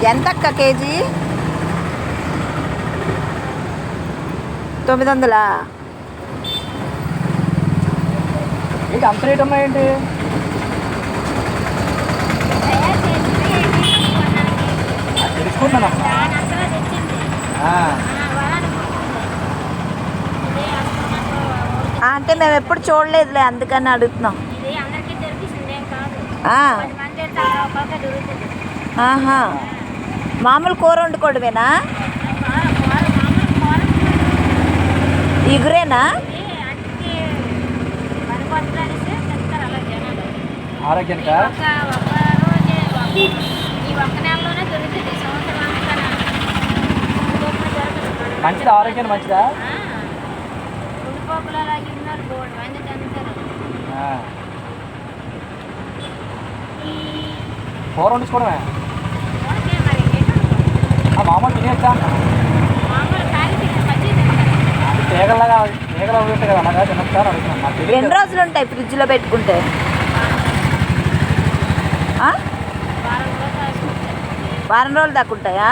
ఎంతక్క KG? 900. ఏంటి అంత rate ఉన్నాయేంటి? తెలుసుకుంటానమ్మా. అంటే మేము ఎప్పుడు చూడలేదులే, అందుకని అడుగుతున్నాం. ఆహా, మామూలు కూర వండుకోవడమేనా? ఇగురేనా? ఆరోగ్యానికా? మంచిదా? ఆరోగ్యానికి మంచిదా? కూర వండుకోవడమే మామూలు తినేస్తా. తీగలాగా తీగలు ఉంటాయి కదా, అలాగా తినొచ్చా అడుగుతున్నాను. ఎన్ని రోజులు ఉంటాయి ఫ్రిడ్జ్లో పెట్టుకుంటే? వారం రోజులు దాకా ఉంటాయా?